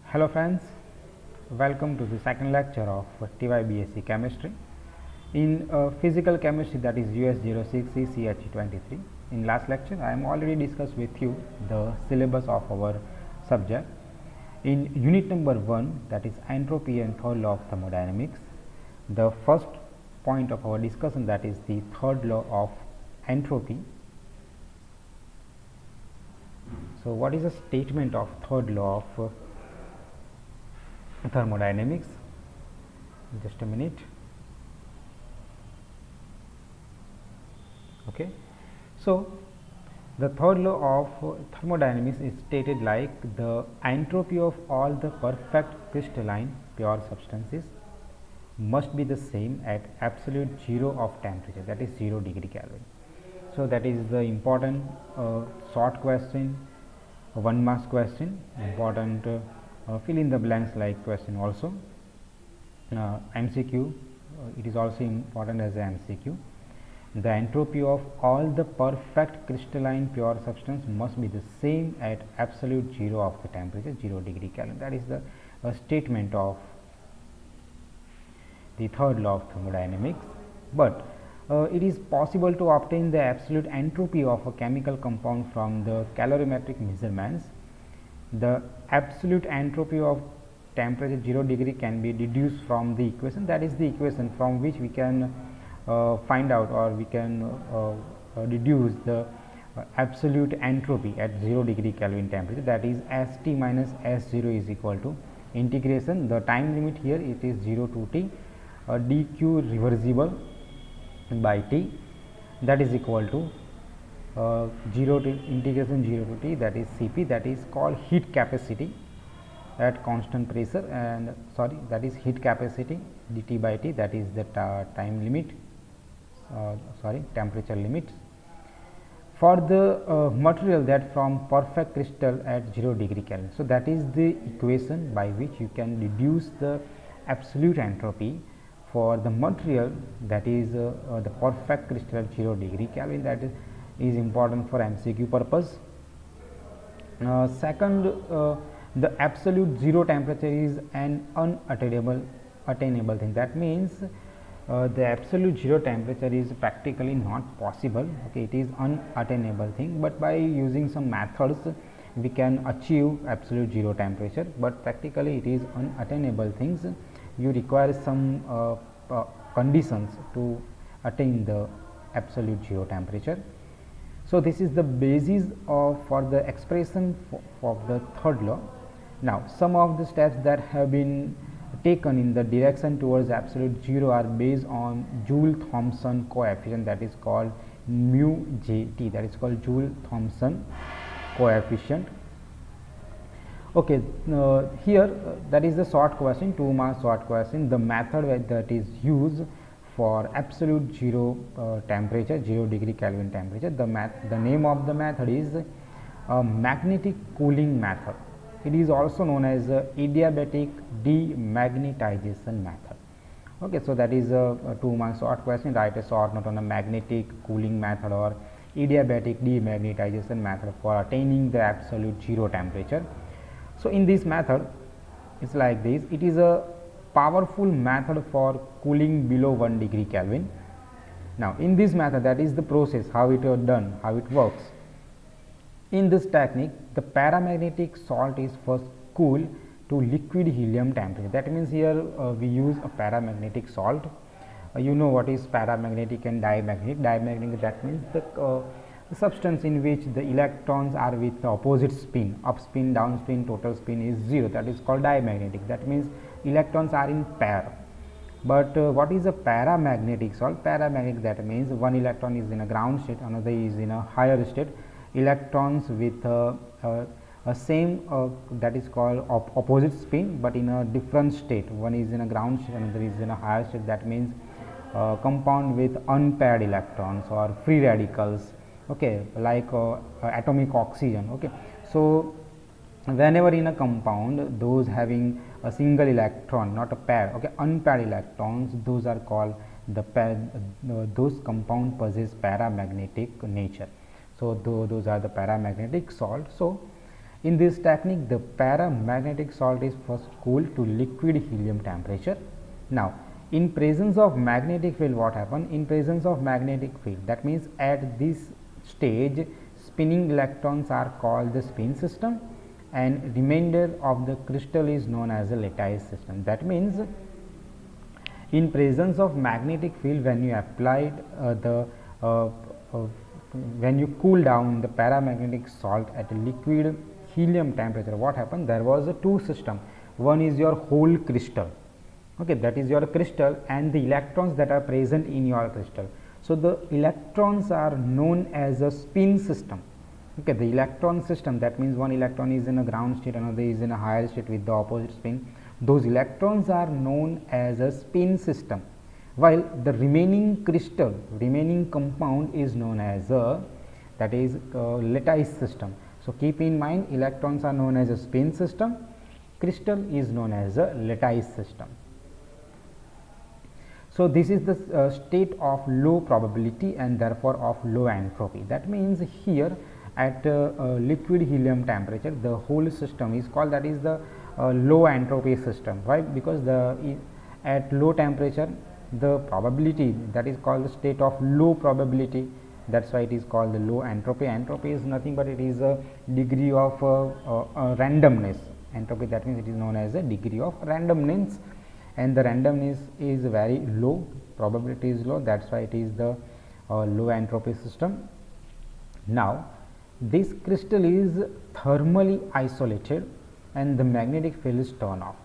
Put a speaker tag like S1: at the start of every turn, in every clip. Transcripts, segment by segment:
S1: Hello friends, welcome to the second lecture of TYBSc Chemistry. In Physical Chemistry, that is US 06 CCH 23. In last lecture, I am already discussed with you the syllabus of our subject. In unit number 1, that is entropy and third law of thermodynamics, the first point of our discussion, that is the third law of entropy. So what is a statement of third law of thermodynamics? Just a minute. Okay, so the third law of thermodynamics is stated like the entropy of all the perfect crystalline pure substances must be the same at absolute zero of temperature, that is 0 degree Kelvin. So that is the important short question, 1 marks question, important fill in the blanks like question also. MCQ, it is also important as a MCQ. The entropy of all the perfect crystalline pure substance must be the same at absolute zero of the temperature, 0 degree Kelvin. That is the statement of the third law of thermodynamics. But it is possible to obtain the absolute entropy of a chemical compound from the calorimetric measurements. The absolute entropy of temperature 0 degree can be deduced from the equation, that is the equation from which we can find out, or we can deduce the absolute entropy at 0 degree Kelvin temperature, that is St minus S0 is equal to integration, the time limit here it is 0 to t, dq reversible by t, that is equal to 0 to integration 0 to t, that is Cp, that is called heat capacity at constant pressure, and that is heat capacity dt by t, that is the time limit, temperature limit for the material that from perfect crystal at 0 degree Kelvin. So that is the equation by which you can deduce the absolute entropy for the material that is the perfect crystal at 0 degree Kelvin. That is important for MCQ purpose. Second, the absolute zero temperature is an unattainable thing. That means the absolute zero temperature is practically not possible. Okay, it is unattainable thing, but by using some methods we can achieve absolute zero temperature, but practically it is unattainable things. You require some conditions to attain the absolute zero temperature. So this is the basis for the expression of the third law. Now some of the steps that have been taken in the direction towards absolute zero are based on Joule-Thomson coefficient, that is called mu J/T, that is called Joule-Thomson coefficient. Okay, here that is the short question, 2 marks short question. The method that is used for absolute zero temperature, 0 degree Kelvin temperature, the name of the method is magnetic cooling method. It is also known as adiabatic demagnetization method. Okay, so that is a 2 marks short question. Write a short note on a magnetic cooling method or adiabatic demagnetization method for attaining the absolute zero temperature. So in this method, it's like this. It is a powerful method for cooling below 1 degree Kelvin. Now in this method, that is the process, how it is done, how it works. In this technique, the paramagnetic salt is first cooled to liquid helium temperature. That means here we use a paramagnetic salt. You know what is paramagnetic and diamagnetic. Diamagnetic, that means the substance in which the electrons are with the opposite spin, up spin, down spin, total spin is 0, that is called diamagnetic. That means electrons are in pair. But what is a paramagnetic salt? Paramagnetic, that means one electron is in a ground state, another is in a higher state. Electrons with a same that is called opposite spin, but in a different state. One is in a ground state, another is in a higher state. That means compound with unpaired electrons or free radicals. Okay, like atomic oxygen. Okay, so whenever in a compound those having a single electron, not a pair, okay, unpaired electrons, those are called the pair, those compound possess paramagnetic nature. So those are the paramagnetic salt. So In this technique, the paramagnetic salt is first cooled to liquid helium temperature. Now, in presence of magnetic field, what happen? In presence of magnetic field, that means at this stage, spinning electrons are called the spin system, and remainder of the crystal is known as a lattice system. That means in presence of magnetic field, when you applied when you cool down the paramagnetic salt at a liquid helium temperature, what happened? There was a two system. One is your whole crystal, okay, that is your crystal, and the electrons that are present in your crystal. So the electrons are known as a spin system. Okay, the electron system, that means one electron is in a ground state, another is in a higher state with the opposite spin. Those electrons are known as a spin system, while the remaining crystal, remaining compound is known as a, that is lattice system. So keep in mind, electrons are known as a spin system, crystal is known as a lattice system. So this is the state of low probability and therefore of low entropy. That means here at liquid helium temperature, the whole system is called, that is the low entropy system. Why? Because the at low temperature, the probability, that is called the state of low probability, that's why it is called the low entropy. Entropy is nothing but it is a degree of randomness. Entropy, that means it is known as a degree of randomness, and the randomness is very low, probability is low, that's why it is the low entropy system. Now this crystal is thermally isolated and the magnetic field is turned off.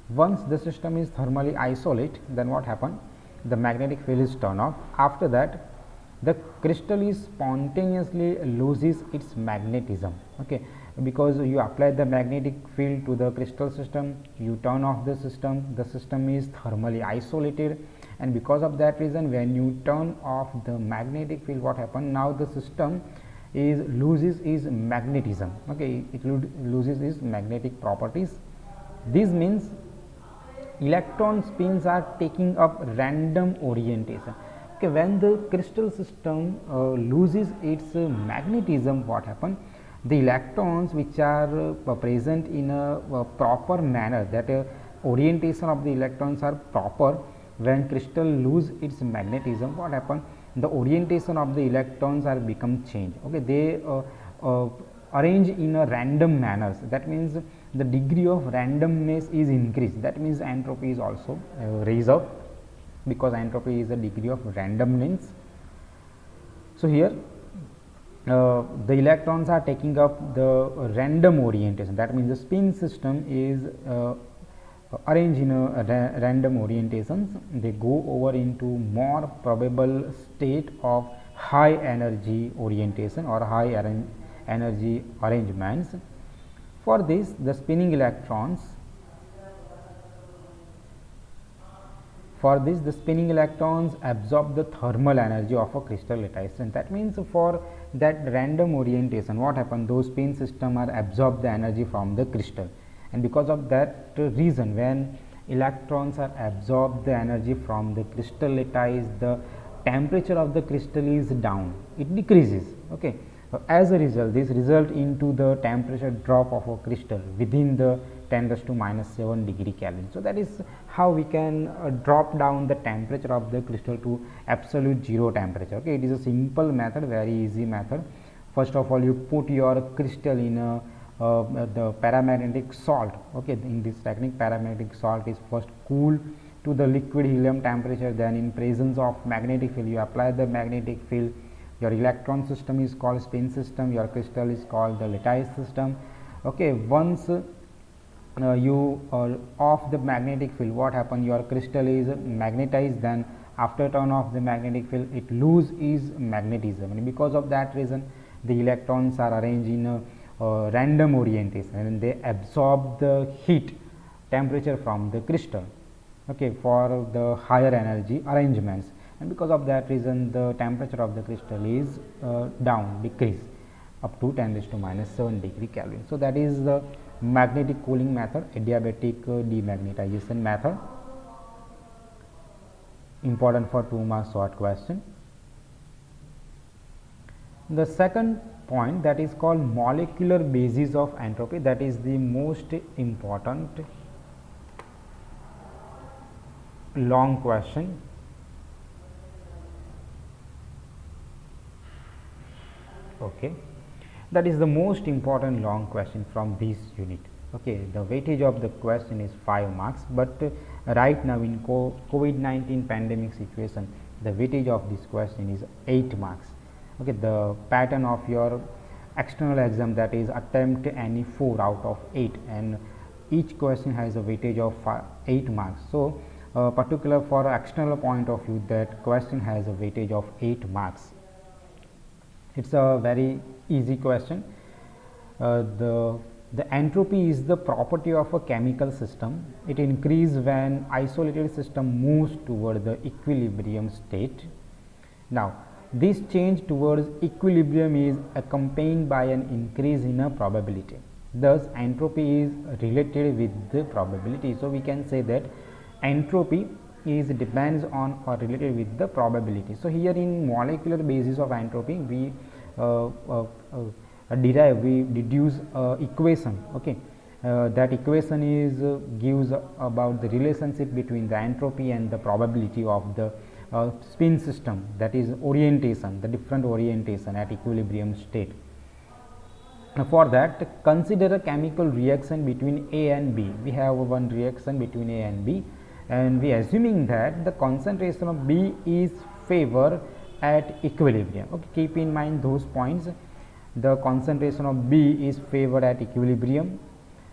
S1: Once the system is thermally isolated, then what happen? The magnetic field is turned off. After that, the crystal is spontaneously loses its magnetism, okay, because you apply the magnetic field to the crystal system, you turn off the system is thermally isolated, and because of that reason, when you turn off the magnetic field, what happen? Now the system is loses its magnetism, okay, it loses its magnetic properties. This means electron spins are taking up random orientation. Okay, when the crystal system loses its magnetism, what happen? The electrons which are present in a proper manner, that orientation of the electrons are proper. When crystal lose its magnetism, what happen? The orientation of the electrons are become changed, okay, they arrange in a random manners. That means the degree of randomness is increased, that means entropy is also raised up, because entropy is a degree of randomness. So here the electrons are taking up the random orientation, that means the spin system is arranged in a random orientations. They go over into more probable state of high energy orientation or high energy arrangements. For this, the spinning electrons, absorb the thermal energy of a crystal lattice, and that means for that random orientation, what happens? Those spin system are absorb the energy from the crystal, and because of that reason, when electrons are absorb the energy from the crystal lattice, the temperature of the crystal is down, it decreases, okay. As a result, this result into the temperature drop of a crystal within the 10⁻⁻⁷ degree Kelvin. So that is how we can drop down the temperature of the crystal to absolute zero temperature, okay. It is a simple method, very easy method. First of all, you put your crystal in a the paramagnetic salt, okay. In this technique, paramagnetic salt is first cooled to the liquid helium temperature, then in presence of magnetic field, you apply the magnetic field. Your electron system is called spin system, your crystal is called the lattice system, okay. Once you off the magnetic field, what happen? Your crystal is magnetized, then after turn off the magnetic field, it lose its magnetism, and because of that reason, the electrons are arranged in a random orientation, and they absorb the heat temperature from the crystal, okay, for the higher energy arrangements, and because of that reason, the temperature of the crystal is down, decrease up to 10⁻⁷ degree Kelvin. So that is the magnetic cooling method, adiabatic demagnetization method, important for 2 marks short question. The second point that is called molecular basis of entropy. That is the most important long question. Okay, that is the most important long question from this unit. Okay, the weightage of the question is 5 marks, but right now in COVID-19 pandemic situation, the weightage of this question is 8 marks. Okay, the pattern of your external exam, that is attempt any 4 out of 8, and each question has a weightage of 8 marks. So particular for external point of view, that question has a weightage of 8 marks. It's a very easy question. The entropy is the property of a chemical system. It increases when isolated system moves toward the equilibrium state. Now, this change towards equilibrium is accompanied by an increase in a probability. Thus, entropy is related with the probability. So, we can say that entropy is depends on or related with the probability. So, here in molecular basis of entropy, we deduce equation. Okay, that equation is gives about the relationship between the entropy and the probability of the spin system, that is orientation, the different orientation at equilibrium state. For that, consider a chemical reaction between A and B. We have one reaction between A and B, and we assuming that the concentration of B is favor at equilibrium. Okay, keep in mind those points. The concentration of B is favored at equilibrium.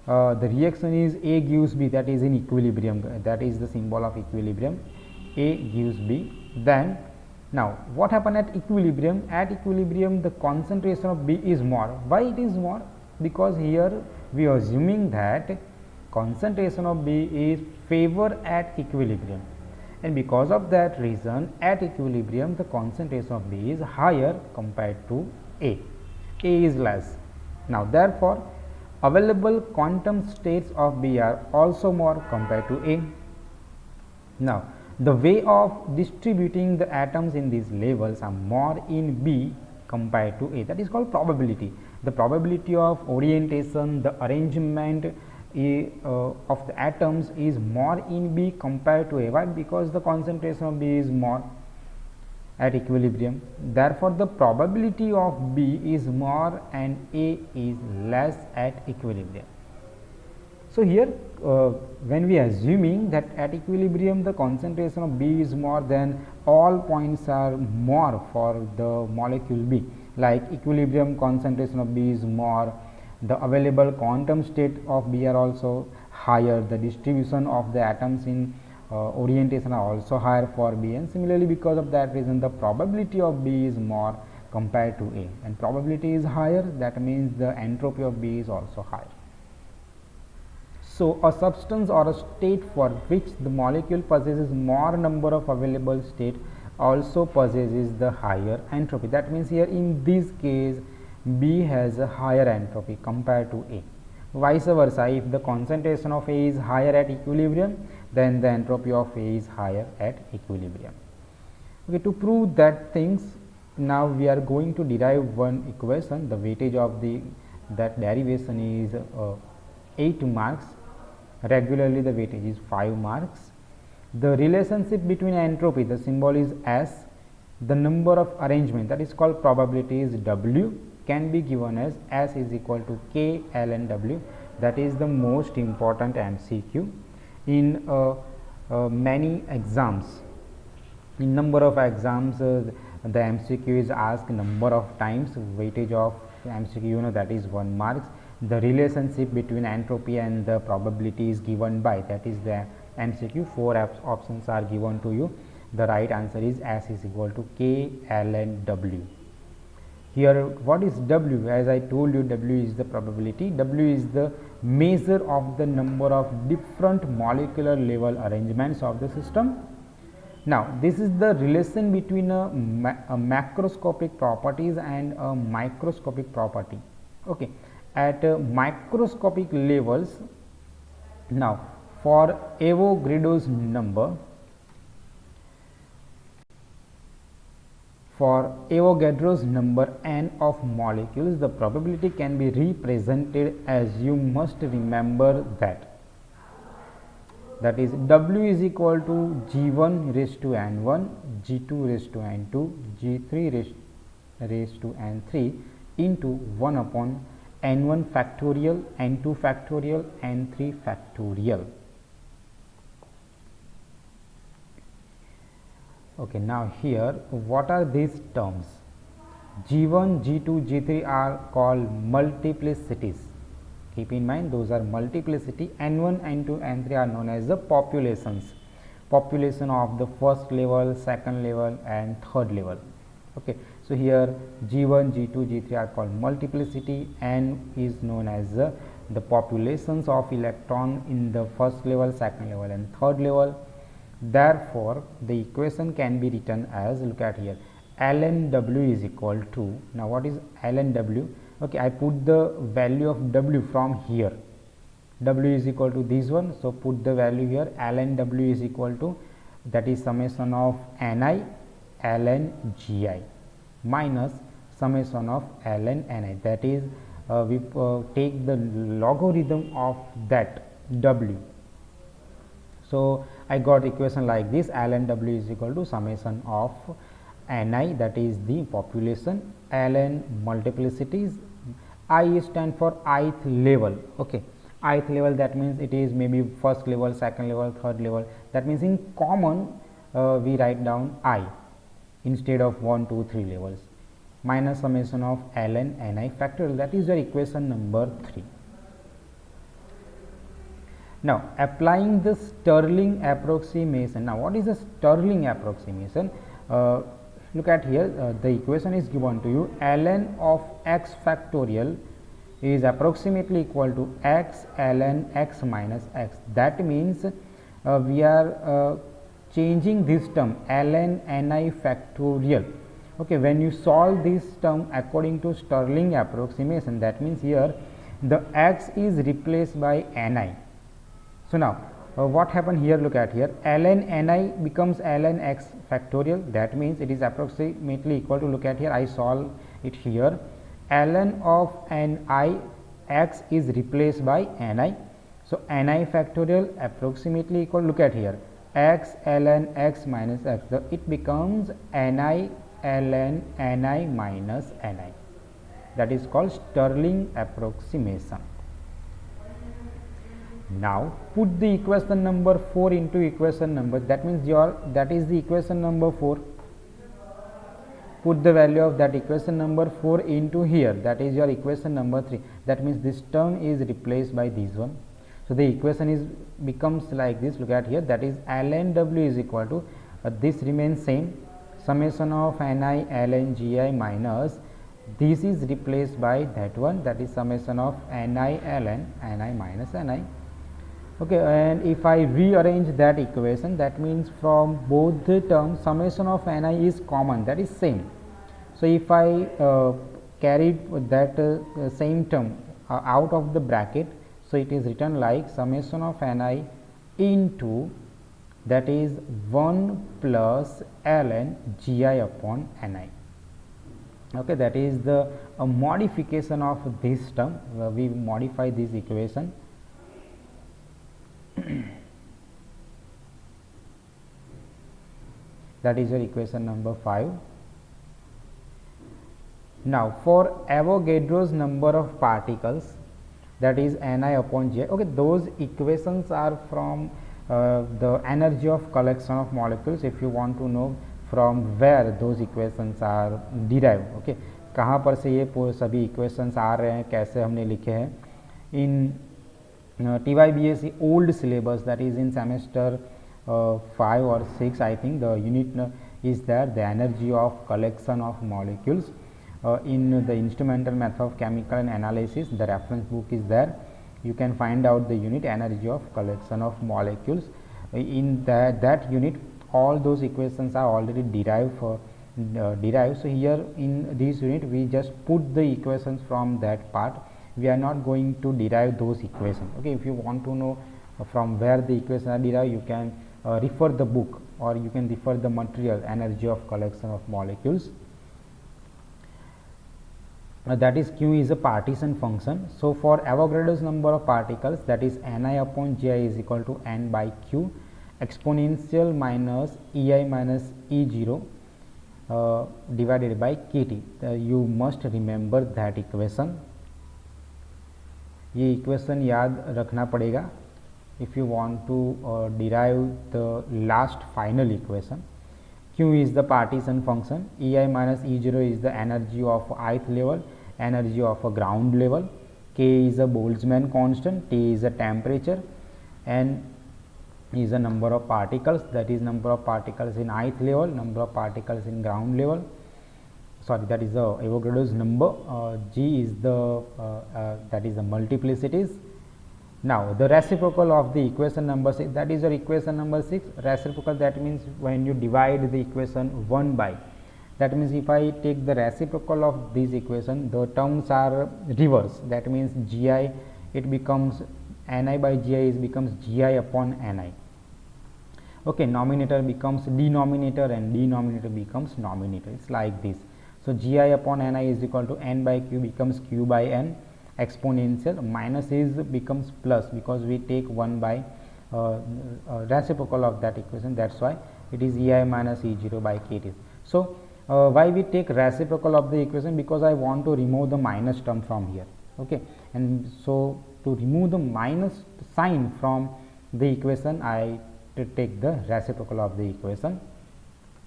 S1: The reaction is A gives B, that is in equilibrium, that is the symbol of equilibrium. A gives B. Then now what happened at equilibrium? At equilibrium the concentration of B is more. Why it is more? Because here we are assuming that concentration of B is favor at equilibrium, and because of that reason at equilibrium the concentration of B is higher compared to A. A is less. Now therefore available quantum states of B are also more compared to A. Now the way of distributing the atoms in these levels are more in B compared to A. That is called probability. The probability of orientation, the arrangement of the atoms is more in B compared to A. Why? Because the concentration of B is more at equilibrium. Therefore, the probability of B is more and A is less at equilibrium. So, here when we are assuming that at equilibrium the concentration of B is more, then all points are more for the molecule B, like equilibrium concentration of B is more, the available quantum state of B are also higher, the distribution of the atoms in orientation are also higher for B, and similarly because of that reason the probability of B is more compared to A, and probability is higher, that means the entropy of B is also higher. So, a substance or a state for which the molecule possesses more number of available state also possesses the higher entropy. That means here in this case B has a higher entropy compared to A. Vice versa, if the concentration of A is higher at equilibrium, then the entropy of A is higher at equilibrium. Okay, to prove that things, now we are going to derive one equation. The weightage of that derivation is 8 marks. Regularly the weightage is 5 marks. The relationship between entropy, the symbol is S, the number of arrangement, that is called probability, is W, can be given as S is equal to K ln W. That is the most important MCQ in many exams. In number of exams the MCQ is asked number of times. Weightage of MCQ, you know, that is 1 marks. The relationship between entropy and the probability is given by, that is the MCQ. 4 options are given to you. The right answer is S is equal to K ln W. Here what is W? As I told you, W is the probability. W is the measure of the number of different molecular level arrangements of the system. Now this is the relation between a macroscopic properties and a microscopic property. Okay, at microscopic levels, now for Avogadro's number, For Avogadro's number n of molecules, the probability can be represented as, you must remember that is W is equal to G1 raised to n1, G2 raised to n2, G3 raised to n3 into 1 upon n1 factorial, n2 factorial, n3 factorial. Okay, now here what are these terms? G1, G2, G3 are called multiplicities. Keep in mind those are multiplicity. N1, N2, N3 are known as the populations. Population of the first level, second level and third level. Okay, so here G1, G2, G3 are called multiplicity. N is known as the populations of electron in the first level, second level and third level. Therefore, the equation can be written as, look at here, ln W is equal to, now what is ln W? Okay, I put the value of W from here. W is equal to this one, so put the value here. Ln W is equal to, that is summation of Ni ln Gi minus summation of ln Ni, that is we take the logarithm of that W. So I got equation like this, ln W is equal to summation of Ni, that is the population, ln multiplicities, I stand for ith level. Okay, ith level, that means it is maybe first level, second level, third level. That means in common we write down I instead of 1, 2, 3 levels, minus summation of ln Ni factorial, that is your equation number 3. Now applying the Stirling approximation. Now what is a Stirling approximation? Look at here, the equation is given to you, ln of x factorial is approximately equal to x ln x minus x. That means we are changing this term ln Ni factorial. Okay, when you solve this term according to Stirling approximation, that means here the x is replaced by Ni. So now what happened here, look at here, ln Ni becomes ln x factorial, that means it is approximately equal to, look at here, I solve it here, ln of Ni x is replaced by Ni. So Ni factorial approximately equal, look at here, x ln x minus x, it becomes Ni ln Ni minus Ni, that is called Stirling approximation. Now put the equation number 4 into equation number, that means that is the equation number 4. Put the value of that equation number 4 into here, that is your equation number 3. That means this term is replaced by this one. So the equation is becomes like this, look at here, that is ln W is equal to this remains same, summation of Ni ln Gi minus this is replaced by that one, that is summation of Ni ln Ni minus Ni. Okay, and if I rearrange that equation, that means from both the terms summation of Ni is common, that is same. So if I carried that same term out of the bracket, so it is written like summation of Ni into, that is 1 plus ln Gi upon Ni. Okay, that is the modification of this term, we modify this equation. That is your equation number 5. Now for Avogadro's number of particles, that is Ni upon Gi. Okay, those equations are from the energy of collection of molecules. If you want to know from where those equations are derived, okay, कहाँ पर से ये सभी equations आ रहे हैं, कैसे हमने लिखे हैं, in TYBSc old syllabus, that is in semester 5 or 6, I think the unit is there, the energy of collection of molecules. In the instrumental method of chemical analysis, the reference book is there, you can find out the unit energy of collection of molecules. In that unit all those equations are already derived. So here in this unit we just put the equations from that part, we are not going to derive those equations. Okay, if you want to know from where the equations are derived, you can refer the book or you can refer the material energy of collection of molecules. that is q is a partition function. So for Avogadro's number of particles, that is Ni upon Gi is equal to n by q exponential minus ei minus E0 divided by kt. You must remember that equation. ये equation याद रखना पड़ेगा if you want to derive the last final equation. Q is the partition function, ei minus E0 is the energy of ith level, energy of a ground level, K is a Boltzmann constant, T is a temperature, and is a number of particles, that is number of particles in ith level, number of particles in ground level, sorry, that is the Avogadro's number. G is the that is the multiplicities. Now the reciprocal of the equation number 6, that is your equation number 6. Reciprocal, that means when you divide the equation 1 by, that means if I take the reciprocal of this equation, the terms are reverse, that means Gi, it becomes Ni by Gi is becomes Gi upon Ni. Okay, nominator becomes denominator and denominator becomes nominator. It's like this. So Gi upon Ni is equal to n by q becomes q by n exponential, minus is becomes plus because we take 1 by reciprocal of that equation, that's why it is ei minus E0 by kt. So why we take reciprocal of the equation? Because I want to remove the minus term from here. Okay, and so to remove the minus sign from the equation, I take the reciprocal of the equation.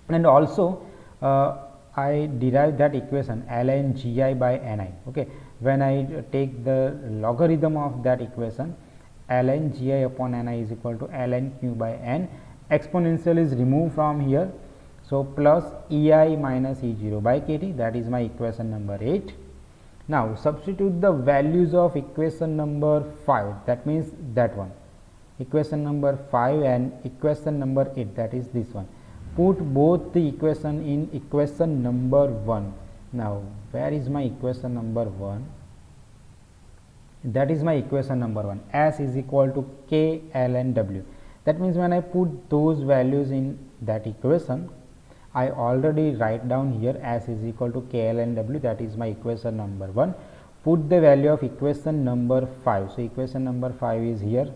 S1: And also I derive that equation ln Gi by Ni. Okay, when I take the logarithm of that equation, ln Gi upon Ni is equal to ln q by n, exponential is removed from here, so plus ei minus E0 by kt, that is my equation number 8. Now substitute the values of equation number 5, that means that one, equation number 5 and equation number 8, that is this one. Put both the equation in equation number 1. Now where is my equation number 1? That is my equation number 1. S is equal to K ln W. That means when I put those values in that equation, I already write down here S is equal to K ln W, that is my equation number 1. Put the value of equation number 5. So equation number 5 is here.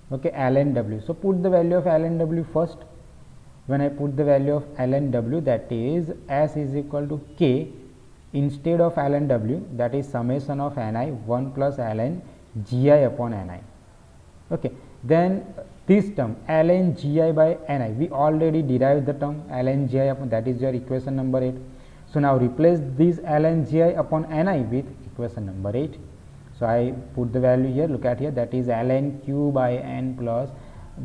S1: Okay, ln W. So put the value of ln W first. When I put the value of ln W, that is S is equal to K instead of ln W, that is summation of Ni 1 plus ln Gi upon Ni. Okay, then this term ln Gi by Ni, we already derived the term ln Gi upon, that is your equation number 8. So now replace this ln Gi upon Ni with equation number 8. So I put the value here, look at here, that is ln q by n plus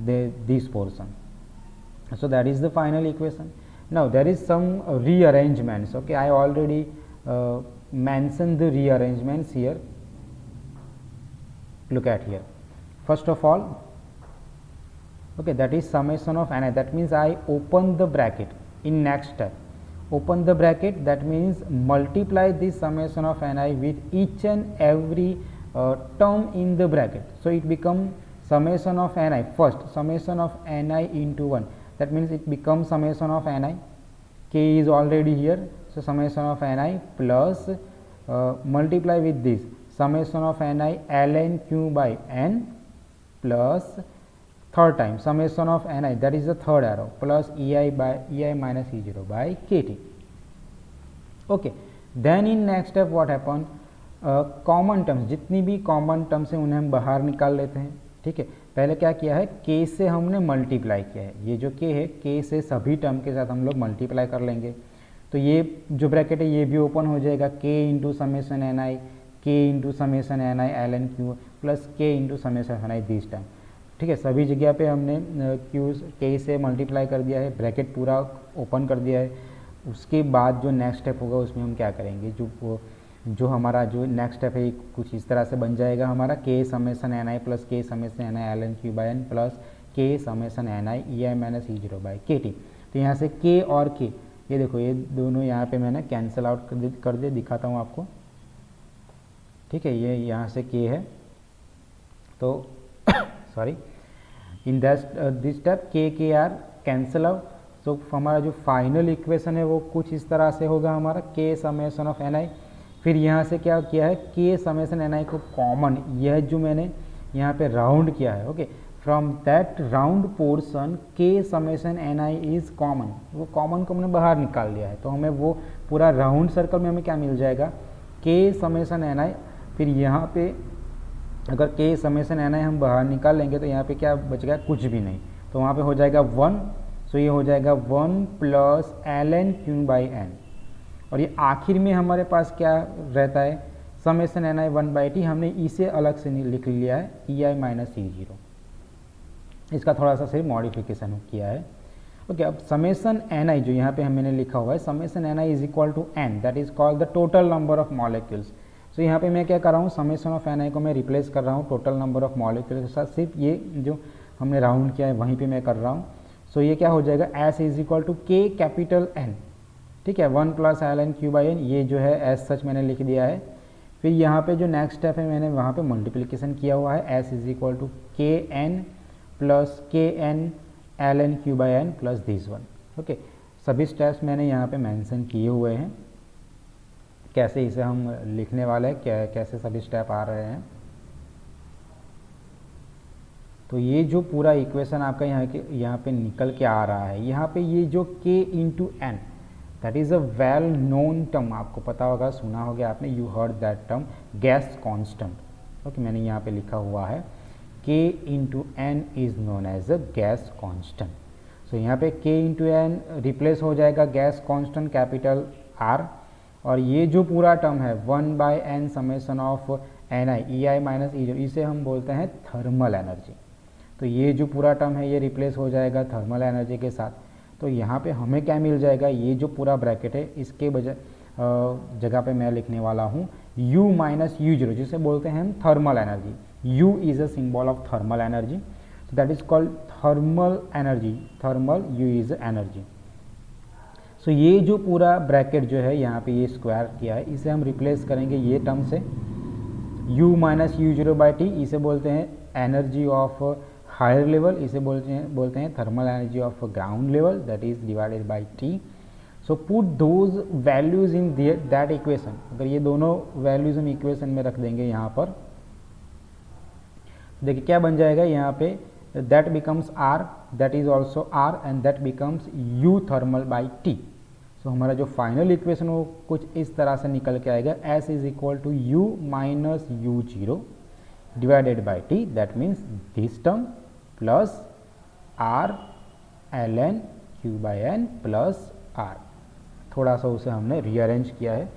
S1: this portion. So that is the final equation. Now there is some rearrangements. Okay, I already mentioned the rearrangements here. Look at here. First of all, okay, that is summation of Ni, that means I open the bracket in next step. Open the bracket, that means multiply this summation of Ni with each and every term in the bracket. So it becomes summation of Ni, first summation of Ni into 1, that means it becomes summation of Ni, K is already here, so summation of Ni plus multiply with this summation of Ni ln q by n plus third time summation of Ni, that is the third arrow, plus ei minus E0 by kt. Okay, then in next step what happen, common terms, जितनी भी common terms हैं उन्हें हम बाहर निकाल लेते हैं. ठीक है, पहले क्या किया है, k से हमने मल्टीप्लाई किया है, ये जो k है k से सभी टर्म के साथ हम लोग मल्टीप्लाई कर लेंगे, तो ये जो ब्रैकेट है ये भी ओपन हो जाएगा, k into summation N I, k into summation N I L N Q plus k into summation N I this time. ठीक है, सभी जगह पे हमने क्यू k से मल्टीप्लाई कर दिया है, ब्रैकेट पूरा ओपन कर दिया है. उसके बाद जो नेक्स्ट स्टेप होगा उसमें हम क्या करेंगे, जो हमारा जो नेक्स्ट स्टेप है कुछ इस तरह से बन जाएगा हमारा, k summation N I plus k summation N I L N Q by N plus k summation N I E I minus E zero by K T. तो यहाँ से k और k, ये देखो ये दोनों यहाँ पे मैंने कैंसिल आउट कर दे, दिखाता हूँ आपको. ठीक है, ये यहाँ से k है, तो sorry in this step k are cancel out. तो हमारा जो फाइनल इक्वेशन है वो कुछ इस तरह से होगा हमारा, k समेसन ऑफ एन आई फिर यहाँ से क्या किया है, k समेशन एन आई को कॉमन, यह जो मैंने यहाँ पे राउंड किया है, okay, from that round portion k summation N I is common, वो कॉमन को हमने बाहर निकाल दिया है, तो हमें वो पूरा राउंड सर्कल में हमें क्या मिल जाएगा, k समेशन एन आई। फिर यहाँ पे अगर k समेशन एन आई हम बाहर निकाल लेंगे तो यहाँ पे क्या बचेगा, कुछ भी नहीं, तो वहाँ पे हो जाएगा 1, सो ये हो जाएगा 1 plus ln q by N. और ये आखिर में हमारे पास क्या रहता है, समेशन एन आई 1/t, हमने इसे अलग से लिख लिया है ई आई माइनस ई जीरो, इसका थोड़ा सा सिर्फ मॉडिफिकेशन किया है, ओके। अब समेशन एन आई जो यहाँ पे मैंने लिखा हुआ है, summation N I is equal to N, that is called the total number of molecules. So यहाँ पे मैं क्या कर रहा हूँ, समेशन ऑफ एन आई को मैं रिप्लेस कर रहा हूँ टोटल नंबर ऑफ मॉलिक्यूल्स के साथ, सिर्फ ये जो हमने राउंड किया है वहीं पे मैं कर रहा हूँ। सो ये क्या हो जाएगा, S is equal to K capital N, ठीक है, 1 plus ln q by N, ये जो है एस सच मैंने लिख दिया है। फिर यहाँ पे जो नेक्स्ट स्टेप है मैंने वहाँ पे मल्टीप्लिकेशन किया हुआ है, S is equal to K N plus K N ln q by N plus this one, okay. सभी स्टेप्स मैंने यहाँ पे मेंशन किए हुए हैं, कैसे इसे हम लिखने वाले हैं, कैसे सभी स्टेप आ रहे हैं। तो ये जो पूरा इक्वेशन आपका यहाँ पे निकल के आ रहा है, यहाँ पे ये जो k into N, that is a well known term, आपको पता होगा, सुना होगा आपने, you heard that term, gas constant, okay. मैंने यहाँ पे लिखा हुआ है k into N is known as a gas constant. So यहाँ पे k इंटू एन रिप्लेस हो जाएगा गैस कांस्टेंट कैपिटल R, और ये जो पूरा टर्म है 1 by N summation of N I E I minus E, इसे हम बोलते हैं थर्मल एनर्जी। तो ये जो पूरा टर्म है ये रिप्लेस हो जाएगा थर्मल एनर्जी के साथ। तो यहाँ पे हमें क्या मिल जाएगा, ये जो पूरा ब्रैकेट है इसके जगह पे मैं लिखने वाला हूँ U माइनस यू जीरो, जिसे बोलते हैं हम thermal energy. U is a symbol of thermal energy, so that is called thermal energy, thermal U is energy। सो ये जो पूरा ब्रैकेट जो है यहाँ पे ये स्क्वायर किया है, इसे हम रिप्लेस करेंगे ये टर्म से, U minus U zero by T, इसे बोलते हैं एनर्जी ऑफ हायर लेवल, इसे बोलते हैं thermal energy of ground level, that is divided by T. So put those values in that equation, अगर ये दोनों वैल्यूज हम इक्वेशन में रख देंगे यहाँ पर, देखिए क्या बन जाएगा यहाँ पे, that becomes R, that is also R, and that becomes U thermal by T। सो हमारा जो फाइनल इक्वेशन वो कुछ इस तरह से निकल के आएगा, S is equal to U minus U zero divided by T, that means this term plus R ln q by N plus R। थोड़ा सा उसे हमने रीअरेंज किया है।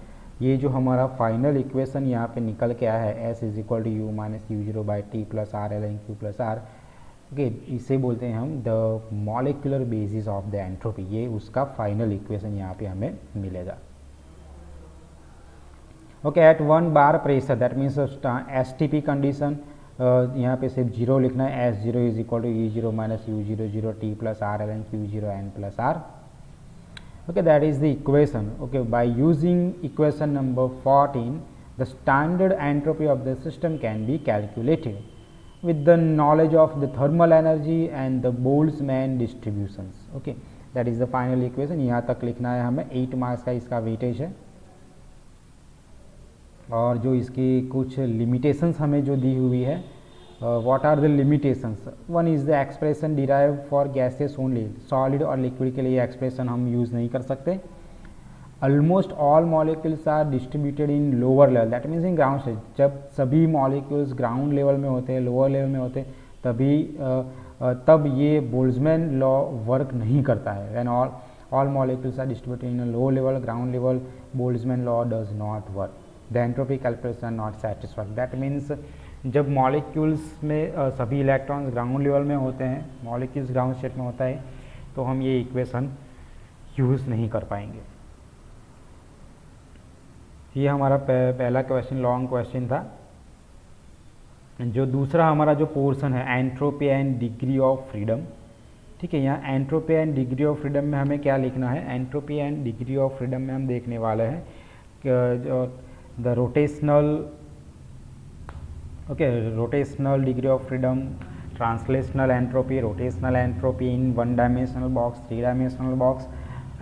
S1: ये जो हमारा फाइनल इक्वेशन यहाँ पे निकल के आया है, S is equal to U minus U zero by T plus R ln q plus R, okay, इसे बोलते हैं हम the molecular basis of the entropy. ये उसका फाइनल इक्वेशन यहाँ पे हमें मिलेगा, okay. At 1 bar pressure, that means STP condition, यहाँ पे सिर्फ जीरो लिखना है, S0 is equal to E zero minus U zero zero T plus R ln q zero N plus R, okay, that is the equation, okay। By using equation number 14, the standard entropy of the system can be calculated with the knowledge of the thermal energy and the Boltzmann distributions, okay। that is the final equation। यहाँ तक लिखना है हमें, 8 marks का इसका weightage है, और जो इसकी कुछ लिमिटेशंस हमें जो दी हुई है, what are the limitations, one is the expression derived for gases only, solid और liquid के लिए एक्सप्रेशन हम यूज़ नहीं कर सकते। almost all molecules are distributed in lower level, that means in ground state, जब सभी molecules ground level में होते हैं, lower level में होते हैं, तब ये बोल्ट्जमैन लॉ वर्क नहीं करता है। when all molecules are distributed in a low level, ground level, Boltzmann law does not work, the entropy calculation are not satisfied, that means जब मॉलिक्यूल्स में सभी इलेक्ट्रॉन्स ग्राउंड लेवल में होते हैं, molecules ground state में होता है, तो हम ये इक्वेशन यूज़ नहीं कर पाएंगे। ये हमारा पहला क्वेश्चन लॉन्ग क्वेश्चन था। जो दूसरा हमारा जो पोर्शन है, entropy and degree of freedom, ठीक है। यहाँ entropy and degree of freedom में हमें क्या लिखना है, entropy and degree of freedom में हम देखने वाले हैं the rotational, okay, rotational degree of freedom, translational entropy, rotational entropy in 1 dimensional box, 3 dimensional box,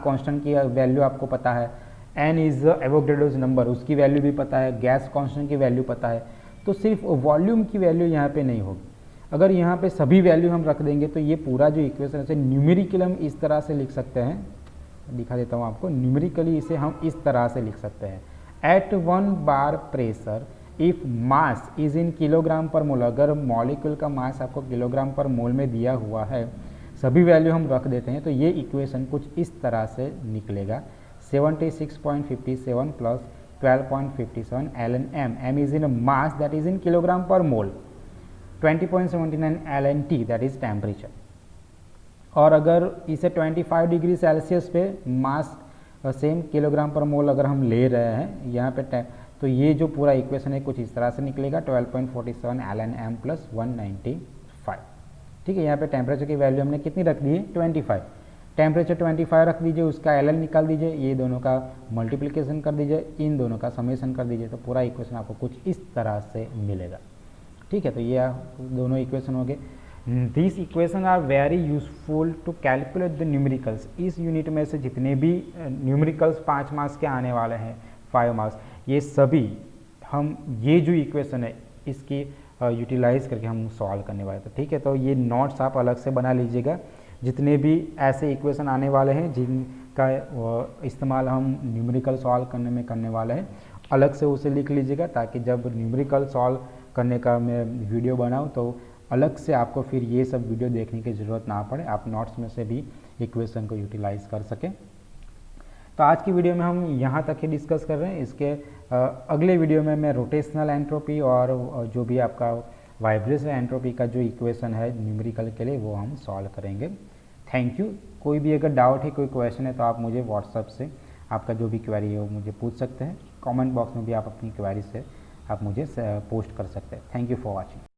S1: Planck constant की वैल्यू आपको पता है, n इज़ एवोगैड्रोस नंबर, उसकी वैल्यू भी पता है, गैस कांस्टेंट की वैल्यू पता है, तो सिर्फ वॉल्यूम की वैल्यू यहाँ पे नहीं होगी। अगर यहाँ पे सभी वैल्यू हम रख देंगे तो ये पूरा जो इक्वेशन है न्यूमेरिकल हम इस तरह से लिख सकते हैं, दिखा देता हूँ आपको। न्यूमेरिकली इसे हम इस तरह से लिख सकते हैं, at 1 bar pressure if mass is in kilogram per mole, अगर मॉलिक्यूल का मास आपको किलोग्राम पर मोल में दिया हुआ है, सभी वैल्यू हम रख देते हैं, तो ये इक्वेशन कुछ इस तरह से निकलेगा, 76.57 plus 12.57 ln m, m is in a mass that is in kilogram per mole, 20.79 ln t that is temperature। और अगर इसे 25 डिग्री सेल्सियस पे mass same kilogram per mole अगर हम ले रहे हैं यहाँ पे, तो ये जो पूरा इक्वेशन है कुछ इस तरह से निकलेगा, 12.47 ln m प्लस 195। ठीक है, यहाँ पे टेम्परेचर की वैल्यू हमने कितनी रख दी है, 25, टेम्परेचर 25 रख दीजिए, उसका एल निकाल दीजिए, ये दोनों का मल्टीप्लिकेशन कर दीजिए, इन दोनों का समेशन कर दीजिए, तो पूरा इक्वेशन आपको कुछ इस तरह से मिलेगा। ठीक है, तो ये दोनों इक्वेशन हो गए। This equation are very useful to calculate the numericals. इस यूनिट में से जितने भी न्यूमेरिकल्स 5 मार्क्स के आने वाले हैं, 5 मार्क्स, ये सभी हम ये जो इक्वेशन है इसकी यूटिलाइज करके हम सॉल्व करने वाले थे। ठीक है, तो ये नोट्स आप अलग से बना लीजिएगा, जितने भी ऐसे इक्वेशन आने वाले हैं जिनका इस्तेमाल हम न्यूमेरिकल सॉल्व करने में करने वाले हैं, अलग से उसे लिख लीजिएगा, ताकि जब न्यूमेरिकल सॉल्व करने का मैं वीडियो बनाऊं तो अलग से आपको फिर ये सब वीडियो देखने की ज़रूरत ना पड़े, आप नोट्स में से भी इक्वेशन को यूटिलाइज कर सकें। तो आज की वीडियो में हम यहाँ तक ही डिस्कस कर रहे हैं। इसके अगले वीडियो में मैं रोटेशनल एंट्रोपी और जो भी आपका वाइब्रेशन एंट्रोपी का जो इक्वेशन है न्यूमेरिकल के लिए वो हम सॉल्व करेंगे। Thank you. कोई भी अगर डाउट है, कोई क्वेश्चन है, तो आप मुझे व्हाट्सएप से आपका जो भी क्वेरी है वो मुझे पूछ सकते हैं। कमेंट बॉक्स में भी आप अपनी क्वेरी से आप मुझे पोस्ट कर सकते हैं। Thank you for watching.